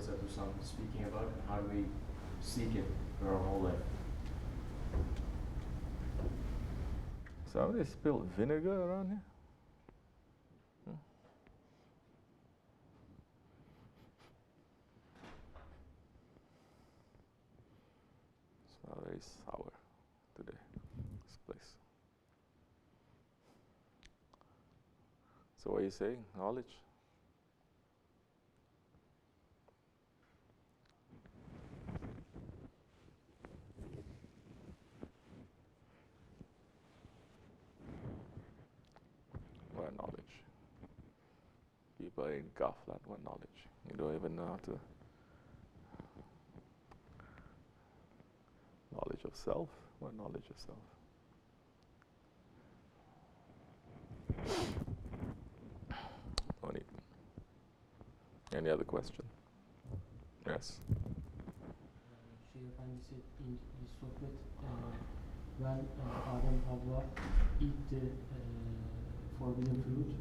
words that Usam is speaking about, and how do we seek it for our whole life? Somebody spilled vinegar around here? It's not very sour today, this place. So what are you saying? Knowledge? What knowledge? People in Ghaflat, what knowledge? You don't even know how to. Knowledge of self? What knowledge of self? Any other question? Yes. Sheikh Efendi said in his sohbet, when Adam and Hawa eat the forbidden fruit,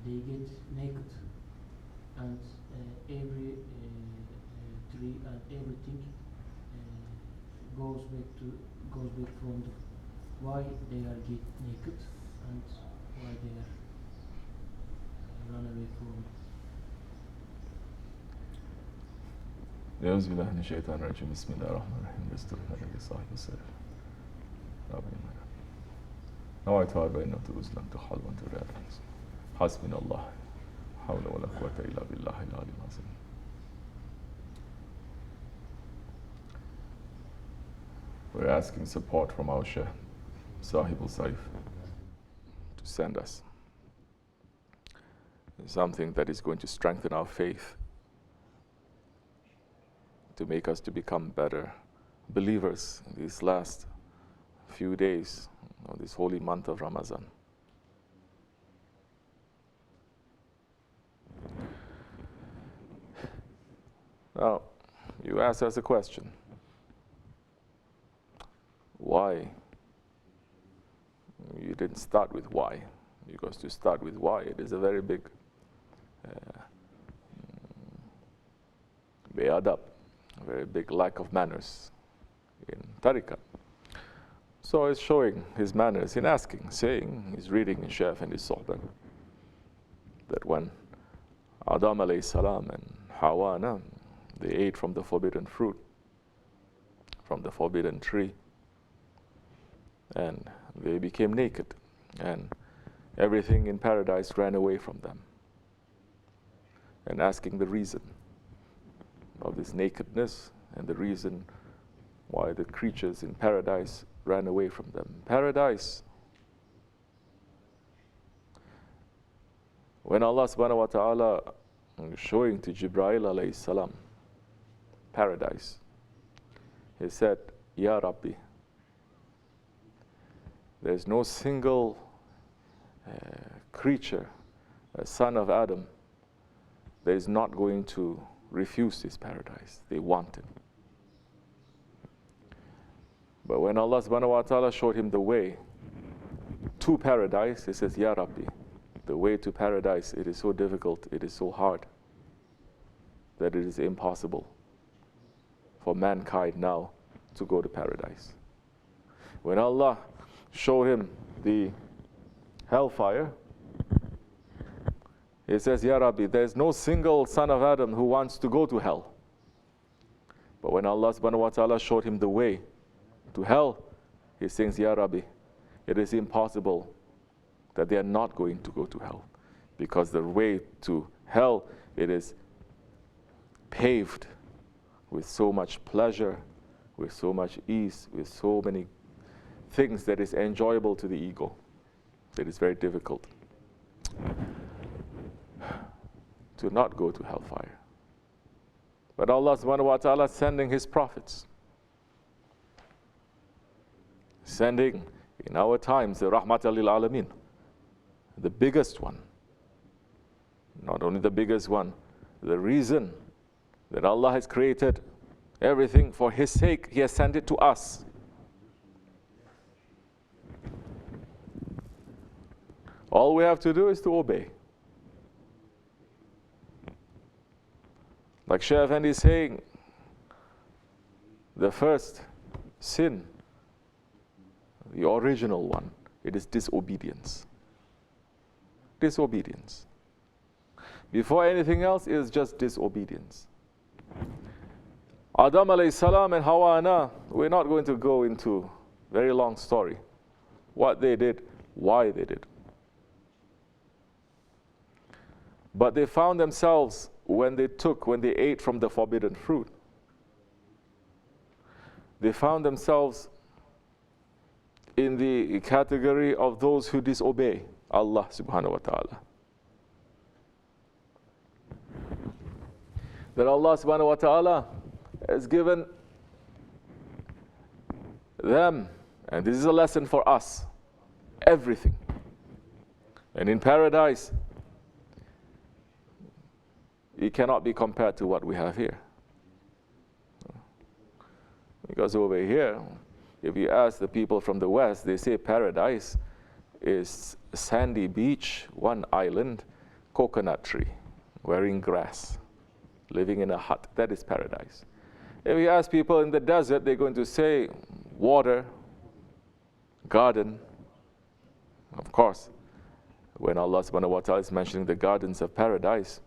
they get naked, and every tree and everything goes back from the why they are get naked and why they are run away from. أعوذ بالله من الشيطان الرجيم بسم الله الرحمن الرحيم استغفر الله صاحب السيف نويت بين ترزلا تخال وانت حسبنا الله حول ولا قوة إلا بالله العلي العظيم. We're asking support from our Sheikh Sahib al-Saif to send us something that is going to strengthen our faith, to make us to become better believers in these last few days of this holy month of Ramadan. Now, you asked us a question. Why? You didn't start with why, because to start with why, it is a very big bayadab, a very big lack of manners in tariqah. So he's showing his manners in asking, saying, he's reading in Shaykh and his sohbah, that when Adam alayhi salam and Hawa Ana, they ate from the forbidden fruit, from the forbidden tree, and they became naked, and everything in paradise ran away from them. And asking the reason of this nakedness and the reason why the creatures in paradise ran away from them. Paradise, when Allah subhanahu wa ta'ala was showing to Jibreel alayhi salam paradise, He said, Ya Rabbi, there's no single creature, a son of Adam, that is not going to refuse this paradise. They want it. But when Allah subhanahu wa ta'ala showed him the way to paradise, he says, Ya Rabbi, the way to paradise, it is so difficult, it is so hard, that it is impossible for mankind now to go to paradise. When Allah showed him the hellfire, He says, Ya Rabbi, there's no single son of Adam who wants to go to hell. But when Allah subhanahu wa ta'ala showed him the way to hell, he says, Ya Rabbi, it is impossible that they are not going to go to hell. Because the way to hell, it is paved with so much pleasure, with so much ease, with so many things that is enjoyable to the ego. It is very difficult to not go to hellfire. But Allah subhanahu wa ta'ala sending His prophets, sending in our times the Rahmatan lil Alameen, the biggest one, not only the biggest one, the reason that Allah has created everything for His sake, He has sent it to us. All we have to do is to obey. Like Sheikh Effendi is saying, the first sin, the original one, it is disobedience. Disobedience. Before anything else, it is just disobedience. Adam alayhi salam and Hawa Ana, we're not going to go into very long story. What they did, why they did. But they found themselves when they ate from the forbidden fruit, they found themselves in the category of those who disobey Allah subhanahu wa ta'ala. That Allah subhanahu wa ta'ala has given them, and this is a lesson for us, everything. And in paradise, it cannot be compared to what we have here. Because over here, if you ask the people from the West, they say paradise is a sandy beach, one island, coconut tree, wearing grass, living in a hut. That is paradise. If you ask people in the desert, they're going to say water, garden. Of course, when Allah subhanahu wa ta'ala is mentioning the gardens of paradise,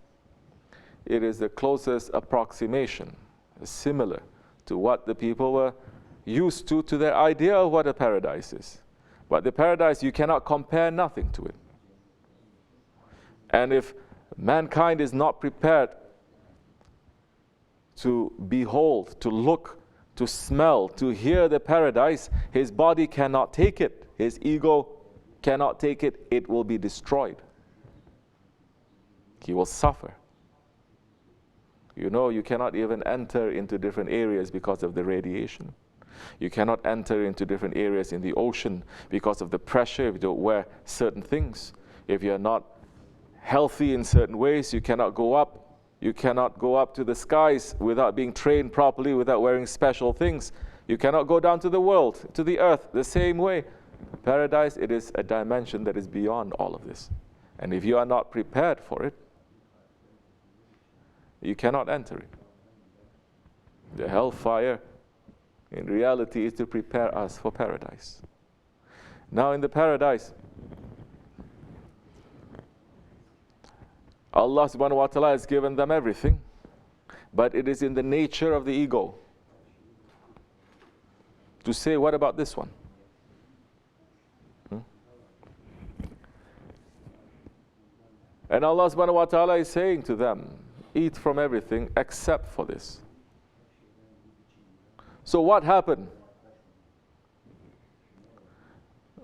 it is the closest approximation, similar to what the people were used to their idea of what a paradise is. But the paradise, you cannot compare nothing to it. And if mankind is not prepared to behold, to look, to smell, to hear the paradise, his body cannot take it. His ego cannot take it. It will be destroyed. He will suffer. You know, you cannot even enter into different areas because of the radiation. You cannot enter into different areas in the ocean because of the pressure if you don't wear certain things. If you're not healthy in certain ways, you cannot go up. You cannot go up to the skies without being trained properly, without wearing special things. You cannot go down to the world, to the earth, the same way. Paradise, it is a dimension that is beyond all of this. And if you are not prepared for it, you cannot enter it. The hellfire, in reality, is to prepare us for paradise. Now in the paradise, Allah subhanahu wa ta'ala has given them everything, but it is in the nature of the ego to say, what about this one? And Allah subhanahu wa ta'ala is saying to them, eat from everything except for this. So what happened?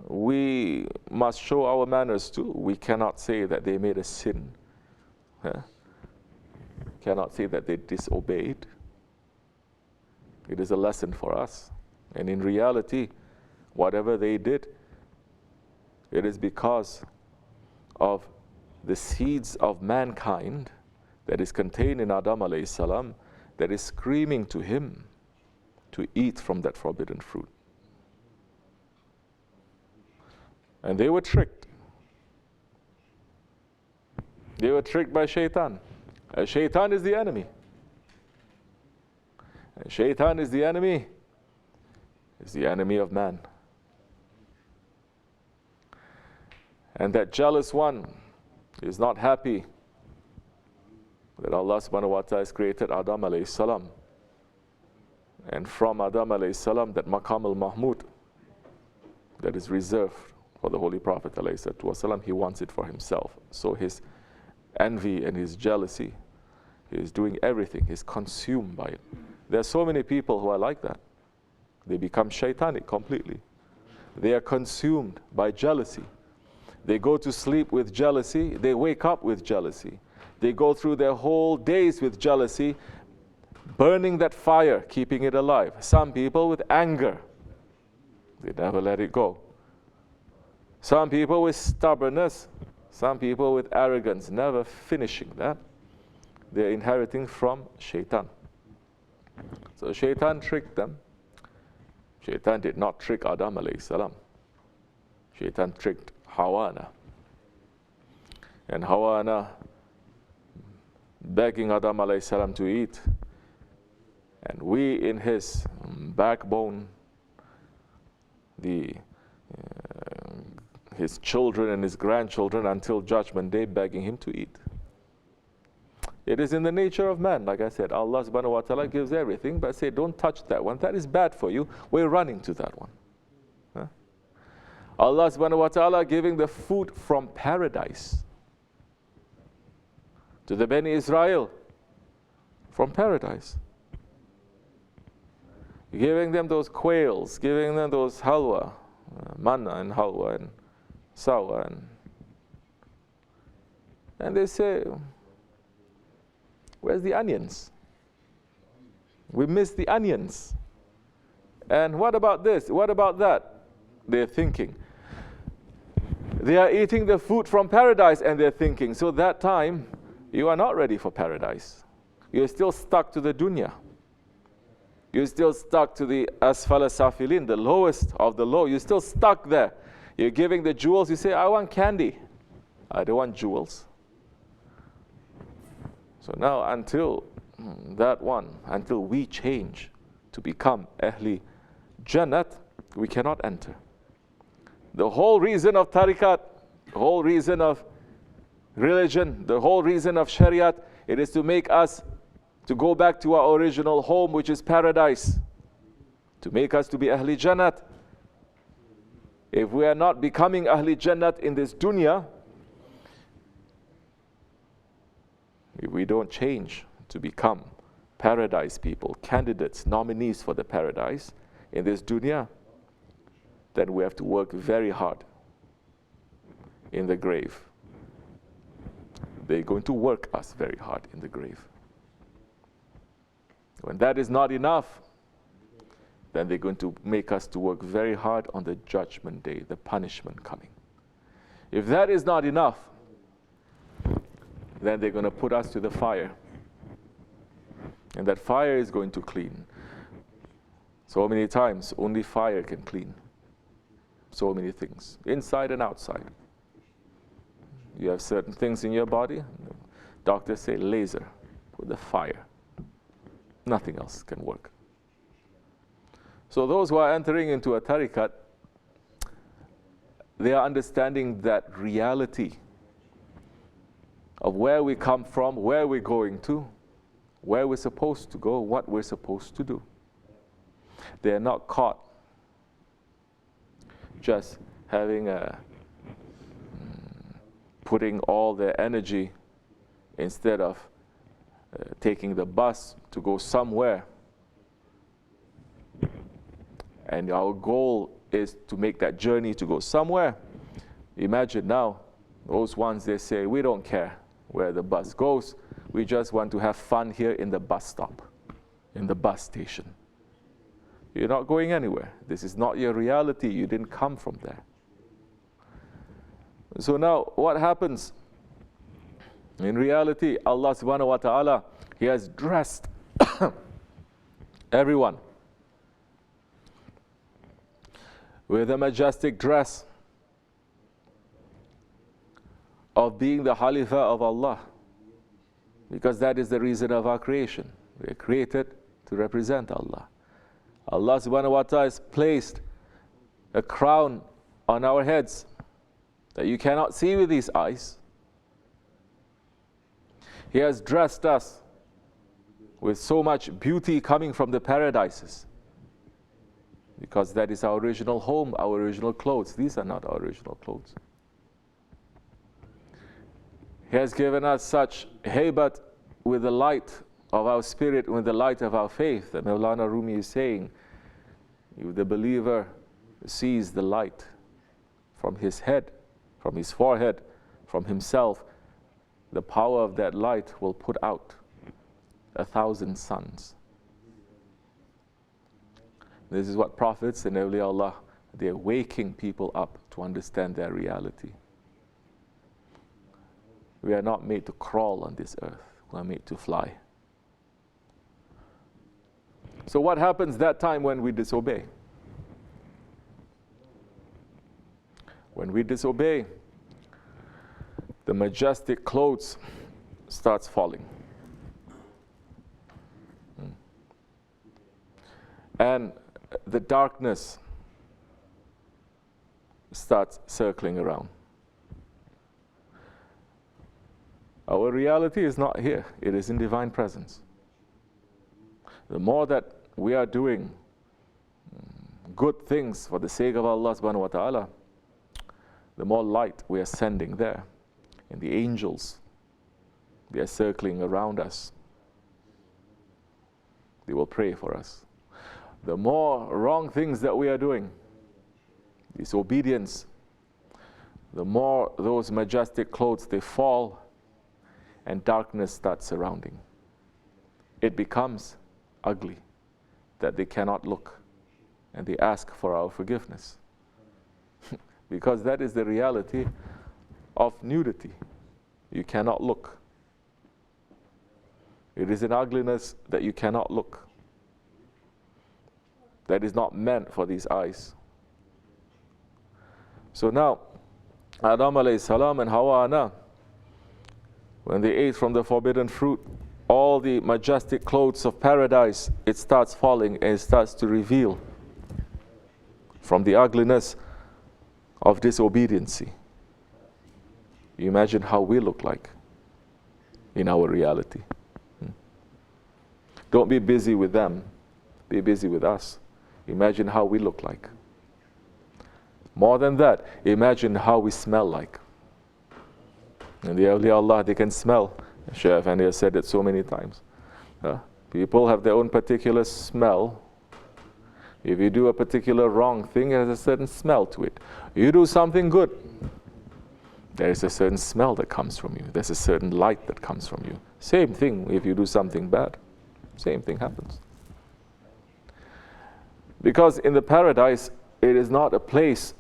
We must show our manners too. We cannot say that they made a sin. Cannot say that they disobeyed. It is a lesson for us. And in reality, whatever they did, it is because of the seeds of mankind that is contained in Adam alayhi salam, that is screaming to him to eat from that forbidden fruit. And they were tricked. They were tricked by shaitan. Shaitan is the enemy. Shaitan is the enemy. Is the enemy of man. And that jealous one is not happy that Allah subhanahu wa ta'ala has created Adam alayhi salam. And from Adam alayhi salam, that Maqam al-Mahmud that is reserved for the Holy Prophet alayhi salam, he wants it for himself. So his envy and his jealousy, he is doing everything, he's consumed by it. There are so many people who are like that. They become shaitanic completely. They are consumed by jealousy. They go to sleep with jealousy, they wake up with jealousy. They go through their whole days with jealousy, burning that fire, keeping it alive. Some people with anger, they never let it go. Some people with stubbornness, some people with arrogance, never finishing that. They're inheriting from shaitan. So shaitan tricked them. Shaitan did not trick Adam alayhi salam. Shaitan tricked Hawa Ana. And Hawa Ana begging Adam alayhi salam to eat. And we in his backbone, his children and his grandchildren until Judgment Day begging him to eat. It is in the nature of man. Like I said, Allah subhanahu wa ta'ala gives everything, but say, don't touch that one. That is bad for you. We're running to that one. Huh? Allah subhanahu wa ta'ala giving the food from paradise to the Bani Israel from paradise. Giving them those quails, giving them those halwa, manna and halwa and sawa. And they say, where's the onions? We miss the onions. And what about this? What about that? They're thinking. They are eating the food from paradise and they're thinking. So that time, you are not ready for paradise. You're still stuck to the dunya. You're still stuck to the asfala safilin, the lowest of the low. You're still stuck there. You're giving the jewels. You say, I want candy. I don't want jewels. So now until until we change to become Ahli Jannat, we cannot enter. The whole reason of tariqat, the whole reason of religion, the whole reason of Shariat, it is to make us to go back to our original home, which is paradise, to make us to be Ahli Jannat. If we are not becoming Ahli Jannat in this dunya, if we don't change to become paradise people, candidates, nominees for the paradise in this dunya, then we have to work very hard in the grave. They're going to work us very hard in the grave. When that is not enough, then they're going to make us to work very hard on the Judgment Day, the punishment coming. If that is not enough, then they're going to put us to the fire. And that fire is going to clean. So many times, only fire can clean so many things, inside and outside. You have certain things in your body, doctors say laser, put the fire. Nothing else can work. So those who are entering into a tariqat, they are understanding that reality of where we come from, where we're going to, where we're supposed to go, what we're supposed to do. They are not caught just having putting all their energy instead of taking the bus to go somewhere. And our goal is to make that journey to go somewhere. Imagine now, those ones, they say, we don't care where the bus goes. We just want to have fun here in the bus stop, in the bus station. You're not going anywhere. This is not your reality. You didn't come from there. So now, what happens? In reality, Allah subhanahu wa ta'ala, He has dressed everyone with a majestic dress of being the Khalifa of Allah. Because that is the reason of our creation. We are created to represent Allah. Allah subhanahu wa ta'ala has placed a crown on our heads that you cannot see with these eyes. He has dressed us with so much beauty coming from the paradises. Because that is our original home, our original clothes. These are not our original clothes. He has given us such haybat with the light of our spirit, with the light of our faith. That Mawlana Rumi is saying, if the believer sees the light from his head, from his forehead, from himself, the power of that light will put out 1,000 suns. This is what prophets and awliya Allah, they're waking people up to understand their reality. We are not made to crawl on this earth. We are made to fly. So what happens that time when we disobey? When we disobey, the majestic clothes starts falling. and the darkness starts circling around. Our reality is not here, it is in divine presence. The more that we are doing good things for the sake of Allah subhanahu wa ta'ala, the more light we are sending there. And the angels, they are circling around us. They will pray for us. The more wrong things that we are doing, disobedience, the more those majestic clothes, they fall and darkness starts surrounding. It becomes ugly that they cannot look, and they ask for our forgiveness. Because that is the reality of nudity. You cannot look. It is an ugliness that you cannot look. That is not meant for these eyes. So now, Adam alayhi salam and Hawa Ana, when they ate from the forbidden fruit, all the majestic clothes of paradise, it starts falling and it starts to reveal from the ugliness of disobedience. You imagine how we look like in our reality. Don't be busy with them, be busy with us. Imagine how we look like. More than that, imagine how we smell like. And the awliya Allah, they can smell. Shaykh Lokman has said it so many times. People have their own particular smell. If you do a particular wrong thing, it has a certain smell to it. You do something good, there is a certain smell that comes from you. There's a certain light that comes from you. Same thing if you do something bad. Same thing happens. Because in the paradise, it is not a place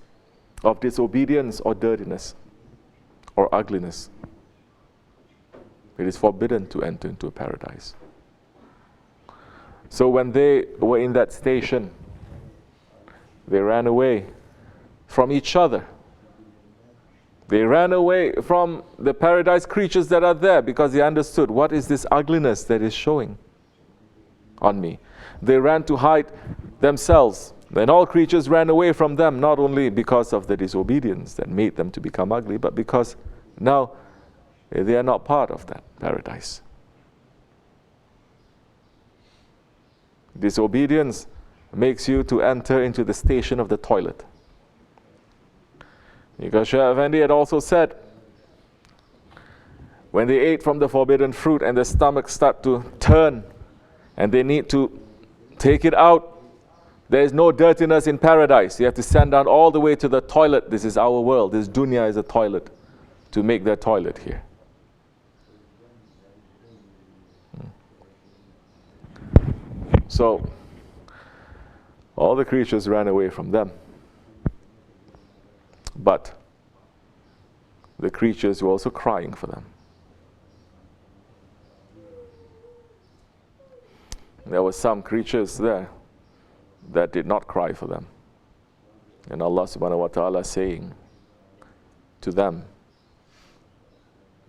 of disobedience or dirtiness or ugliness. It is forbidden to enter into a paradise. So when they were in that station, they ran away from each other. They ran away from the paradise creatures that are there because they understood, what is this ugliness that is showing on me? They ran to hide themselves. Then all creatures ran away from them, not only because of the disobedience that made them to become ugly, but because now they are not part of that paradise. Disobedience makes you to enter into the station of the toilet. Because Shaykh Effendi had also said, when they ate from the forbidden fruit and their stomachs start to turn and they need to take it out, there is no dirtiness in paradise. You have to stand down all the way to the toilet. This is our world. This dunya is a toilet, to make their toilet here. So, all the creatures ran away from them. But the creatures were also crying for them. There were some creatures there that did not cry for them. And Allah subhanahu wa ta'ala saying to them,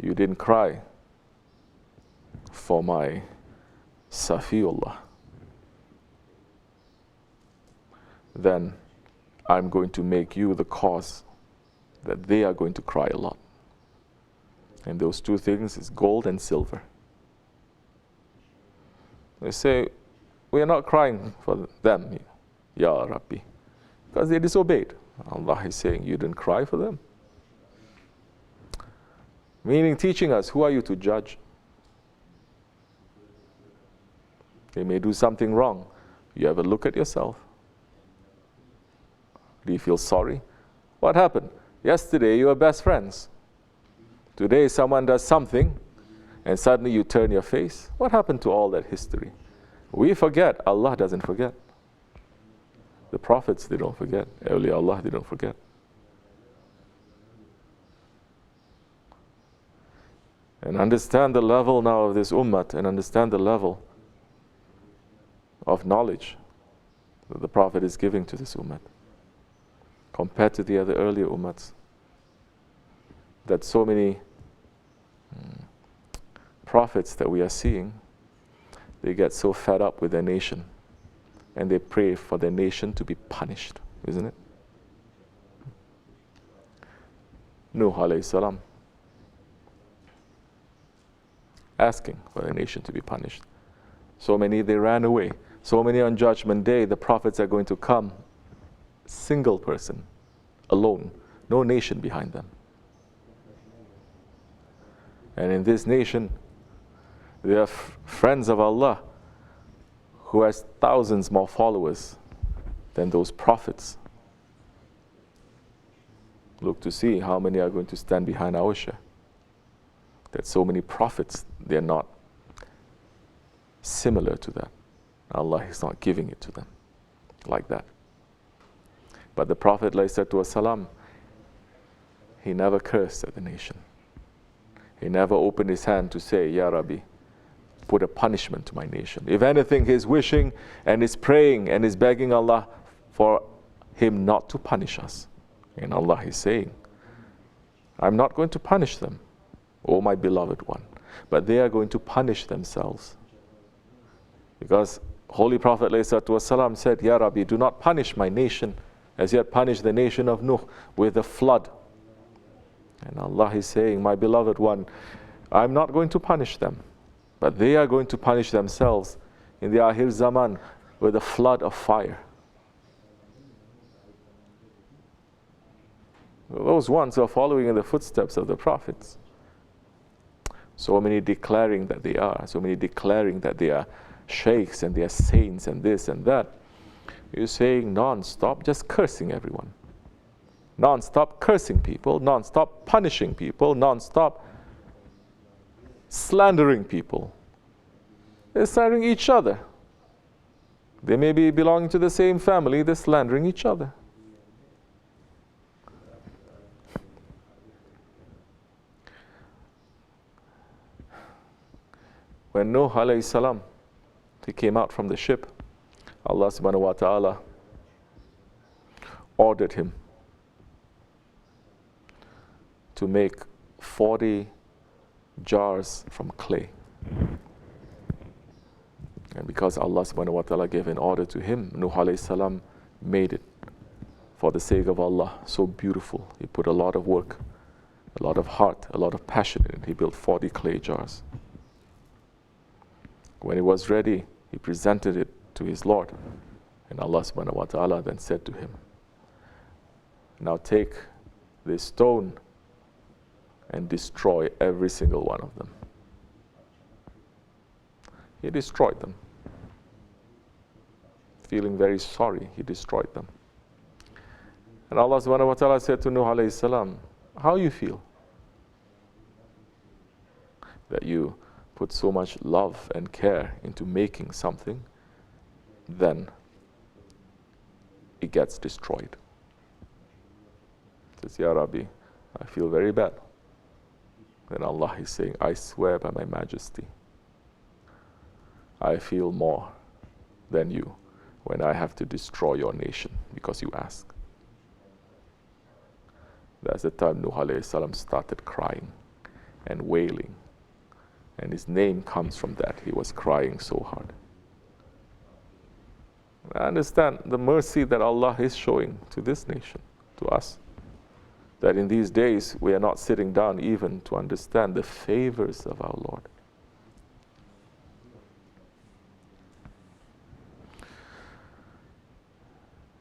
you didn't cry for my Safiullah. Then I'm going to make you the cause that they are going to cry a lot. And those two things is gold and silver. They say, we are not crying for them, Ya Rabbi, because they disobeyed. Allah is saying, you didn't cry for them. Meaning teaching us, who are you to judge? They may do something wrong. You have a look at yourself. Do you feel sorry? What happened? Yesterday you were best friends. Today someone does something and suddenly you turn your face. What happened to all that history? We forget. Allah doesn't forget. The prophets, they don't forget. Awliya Allah, they don't forget. And understand the level now of this ummah, and understand the level of knowledge that the Prophet is giving to this ummah compared to the other earlier ummahs. That so many prophets that we are seeing, they get so fed up with their nation and they pray for their nation to be punished, isn't it? Nuh alayhi salam, asking for the nation to be punished. So many, they ran away. So many on Judgment Day, the prophets are going to come, single person, alone, no nation behind them. And in this nation, there are friends of Allah who has thousands more followers than those prophets. Look to see how many are going to stand behind our Shaykh. That so many prophets, they're not similar to that. Allah is not giving it to them like that. But the Prophet ﷺ, he never cursed at the nation. He never opened his hand to say, Ya Rabbi, put a punishment to my nation. If anything, he's wishing and he's praying and he's begging Allah for him not to punish us. And Allah is saying, I'm not going to punish them, O my beloved one, but they are going to punish themselves. Because Holy Prophet ﷺ said, Ya Rabbi, do not punish my nation as you had punished the nation of Nuh with a flood. And Allah is saying, my beloved one, I'm not going to punish them, but they are going to punish themselves in the Akhir Zaman with a flood of fire. Those ones who are following in the footsteps of the prophets. So many declaring that they are, so many declaring that they are sheikhs and they are saints and this and that. You're saying non-stop, just cursing everyone. Non-stop cursing people, non-stop punishing people, non-stop slandering people. They're slandering each other. They may be belonging to the same family, they're slandering each other. When Nuh alayhi salam, he came out from the ship, Allah subhanahu wa ta'ala ordered him to make 40 jars from clay. And because Allah subhanahu wa ta'ala gave an order to him, Nuh alayhi salam made it for the sake of Allah. So beautiful. He put a lot of work, a lot of heart, a lot of passion in it. He built 40 clay jars. When it was ready, he presented it to his Lord. And Allah subhanahu wa ta'ala then said to him, now take this stone and destroy every single one of them. He destroyed them. Feeling very sorry, he destroyed them. And Allah subhanahu wa ta'ala said to Nuh alayhi salam, how you feel that you put so much love and care into making something, then it gets destroyed. He says, Ya Rabbi, I feel very bad. Then Allah is saying, I swear by my Majesty, I feel more than you when I have to destroy your nation because you ask. That's the time Nuh alayhi salam started crying and wailing. And his name comes from that. He was crying so hard. I understand the mercy that Allah is showing to this nation, to us. That in these days we are not sitting down even to understand the favors of our Lord.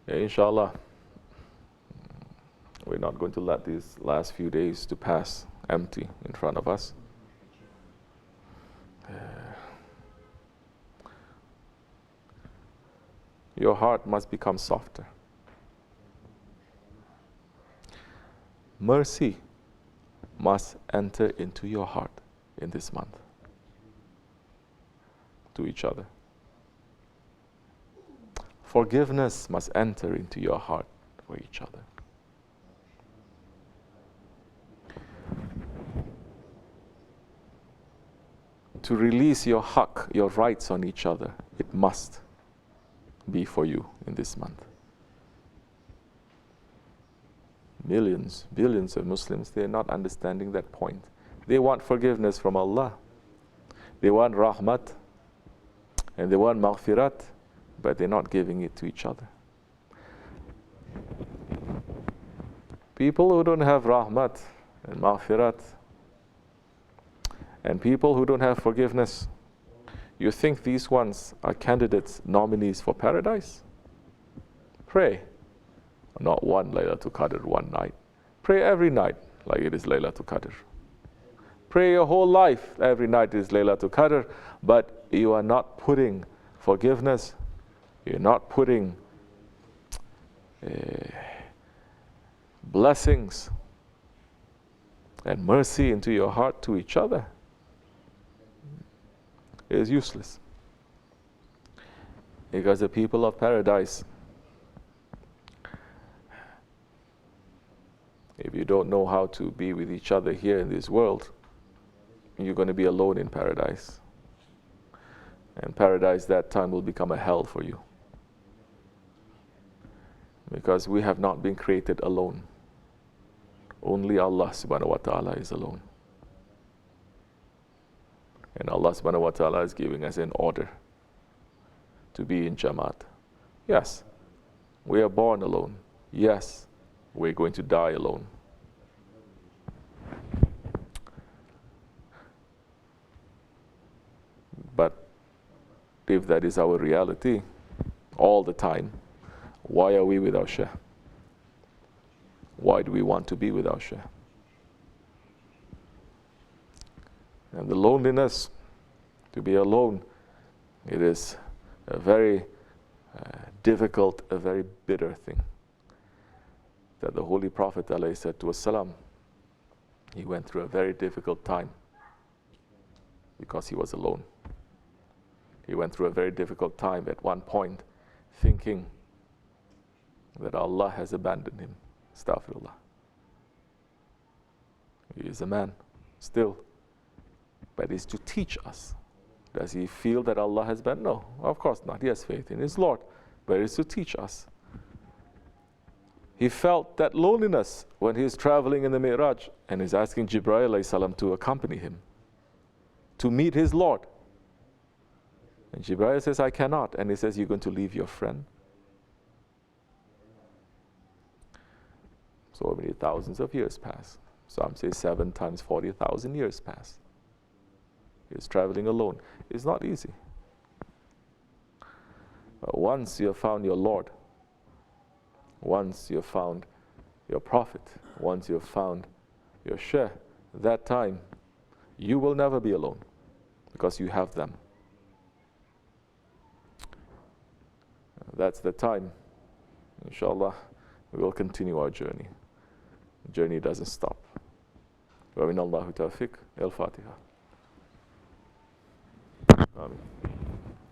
Yeah, inshallah, we're not going to let these last few days to pass empty in front of us. Your heart must become softer. Mercy must enter into your heart in this month to each other. Forgiveness must enter into your heart for each other. To release your haqq, your rights on each other, it must be for you in this month. Millions, billions of Muslims, they are not understanding that point. They want forgiveness from Allah. They want rahmat and they want maghfirat, but they're not giving it to each other. People who don't have rahmat and maghfirat, and people who don't have forgiveness, you think these ones are candidates, nominees for paradise? Pray. Not one Laylatul Qadr, one night. Pray every night like it is Laylatul Qadr. Pray your whole life, every night is Laylatul Qadr, but you are not putting forgiveness, you're not putting blessings and mercy into your heart to each other. It is useless. Because the people of paradise, if you don't know how to be with each other here in this world, you're going to be alone in paradise. And paradise that time will become a hell for you. Because we have not been created alone. Only Allah subhanahu wa ta'ala is alone. And Allah subhanahu wa ta'ala is giving us an order to be in Jamaat. Yes, we are born alone. Yes, we're going to die alone. But if that is our reality all the time, why are we with our Shaykh? Why do we want to be with our Shaykh? And the loneliness, to be alone, it is a very difficult, a very bitter thing. That the Holy Prophet ﷺ, he went through a very difficult time because he was alone. He went through a very difficult time at one point, thinking that Allah has abandoned him. Astaghfirullah. He is a man still, but it's to teach us. Does he feel that Allah has abandoned? No, of course not. He has faith in his Lord, but it's to teach us. He felt that loneliness when he's traveling in the Mi'raj and he's asking Jibreel alayhi salam to accompany him to meet his Lord. And Jibreel says, I cannot. And he says, you're going to leave your friend? So many thousands of years pass. Some say 7 times 40,000 years pass. He's traveling alone. It's not easy. But once you have found your Lord, once you have found your Prophet, once you have found your Shaykh, that time you will never be alone because you have them. That's the time, inshallah, we will continue our journey. The journey doesn't stop. Wa min Allahu tawfiq. Al-Fatiha. Amen.